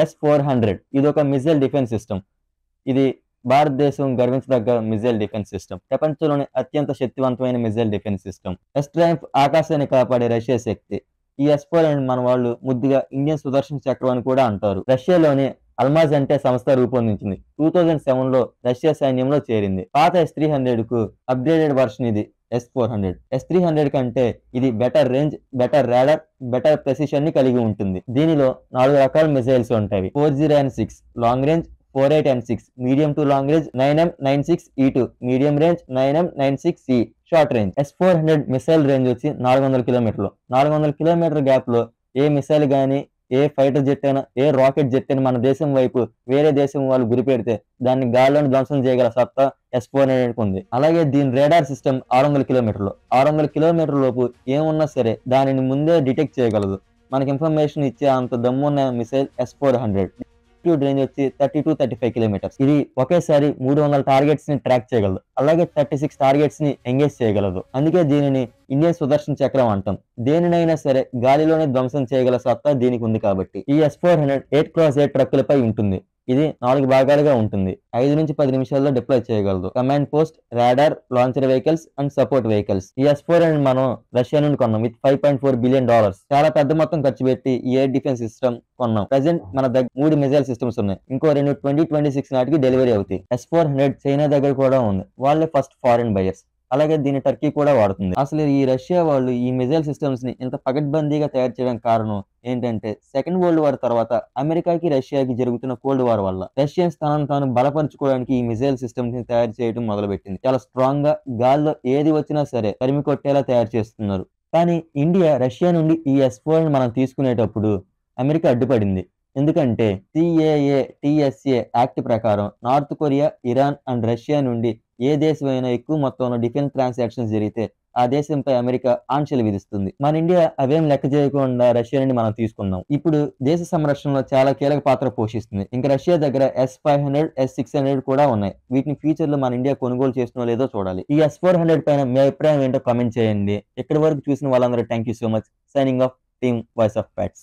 S-400 ఇది ఒక missile defence system. ఇది భారతదేశం గర్వించదగ్గ మిసైల్ డిఫెన్స్ సిస్టమ్. ప్రపంచంలోనే అత్యంత శక్తివంతమైన మిసైల్ డిఫెన్స్ సిస్టమ్. ఎస్-ట్రయంఫ్ ఆకాశాన్ని కాపాడే రష్యా శక్తి. ఈ S-400 మన వాళ్ళు ముద్దుగా ఇండియన్ సుదర్శన్ చక్రం అని కూడా అంటారు. రష్యాలోని అల్మాజ్ అంటే సంస్థ రూపొందించింది. 2007లో రష్యా సైన్యంలో చేరింది. పాత S-300కు అప్గ్రేడెడ్ వర్షన్ ఇది S-400. S-300 కంటే ఇది better range, better radar, better precision ని కలిగి ఉంటుంది. దీనిలో 4 రకాల మిసైల్స్ ఉంటాయి. 40N6 long range, 48N6 medium to long range, 9M96E2 medium range, 9M96E short range. S-400 missile range వచ్చి 400 కిలోమీటర్లు. 400 కిలోమీటర్ గ్యాప్ లో ఏ మిసైల్ గానీ, ఏ ఫైటర్ జెట్ అయినా, ఏ రాకెట్ జెట్ అయినా మన దేశం వైపు వేరే దేశం వాళ్ళు గురిపెడితే దాన్ని గాల్లోని ధ్వంసం చేయగల సత్తా S-400 ఉంది. అలాగే దీని రేడార్ సిస్టమ్ 600 కిలోమీటర్లు. 600 కిలోమీటర్ లోపు ఏమున్నా సరే దానిని ముందే డిటెక్ట్ చేయగలదు. మనకి ఇన్ఫర్మేషన్ ఇచ్చే అంత దమ్మున్న మిసైల్ S-400. రేంజ్ వచ్చి 30-35 కిలోమీటర్స్. ఇది ఒకేసారి 300 టార్గెట్స్ ని ట్రాక్ చేయగలదు. అలాగే 36 టార్గెట్స్ ని ఎంగేజ్ చేయగలదు. అందుకే దీనిని ఇండియన్ సుదర్శన్ చక్రం అంటాం. దేనినైనా సరే గాలిలోనే ధ్వంసం చేయగల సత్తా దీనికి ఉంది కాబట్టి. ఈ S-400 8x8 ట్రక్కులపై ఉంటుంది. ఇది 4 భాగాలుగా ఉంటుంది. 5 నుంచి 10 నిమిషాల్లో డిప్లాయ్ చేయగలదు. Command post, radar, launcher vehicles and support vehicles. ఈ S-400 మనం రష్యా నుండి కొన్నాం విత్ $5.4 బిలియన్. చాలా పెద్ద మొత్తం ఖర్చు పెట్టి ఈ ఎయిర్ డిఫెన్స్ సిస్టమ్ కొన్నాం. ప్రెసెంట్ మన దగ్గర 3 మిసైల్ సిస్టమ్స్ ఉన్నాయి. ఇంకో 2 2026 నాటికి డెలివరీ అవుతాయి. S-400 చైనా దగ్గర కూడా ఉంది. వాళ్ళే ఫస్ట్ ఫారెన్ బయర్స్. అలాగే దీన్ని టర్కీ కూడా వాడుతుంది. అసలు ఈ రష్యా వాళ్ళు ఈ మిసైల్ సిస్టమ్స్ ని ఇంత పకడ్బందీగా తయారు చేయడానికి కారణం ఏంటంటే సెకండ్ వరల్డ్ వార్ తర్వాత అమెరికాకి రష్యాకి జరుగుతున్న కోల్డ్ వార్ వల్ల రష్యన్స్ తనను తాను బలపరుచుకోవడానికి ఈ మిసైల్ సిస్టమ్స్ ని తయారు చేయడం మొదలుపెట్టింది. చాలా స్ట్రాంగ్ గా గాల్లో ఏది వచ్చినా సరే తరిమి కొట్టేలా తయారు చేస్తున్నారు. కానీ ఇండియా రష్యా నుండి ఈ S-400 మనం తీసుకునేటప్పుడు అమెరికా అడ్డుపడింది. ఎందుకంటే CAA TSA యాక్ట్ ప్రకారం north Korea, Iran and Russia నుండి ఏ దేశమైనా ఎక్కువ మొత్తంలో డిఫెన్స్ ట్రాన్సాక్షన్స్ జరిగితే ఆ దేశంపై అమెరికా ఆంక్షలు విధిస్తుంది. మన ఇండియా అవేం లెక్క చేయకుండా రష్యా నుండి మనం తీసుకున్నాం. ఇప్పుడు దేశ సంరక్షణలో చాలా కీలక పాత్ర పోషిస్తుంది. ఇంకా రష్యా దగ్గర S-500, S-600 కూడా ఉన్నాయి. వీటిని ఫ్యూచర్ లో మన ఇండియా కొనుగోలు చేస్తున్నో లేదో చూడాలి. ఈ S-400 పైన మీ అభిప్రాయం ఏంటో కామెంట్ చేయండి. ఇక్కడి వరకు చూసిన వాళ్ళందరూ thank you so much. Signing off team voice of facts.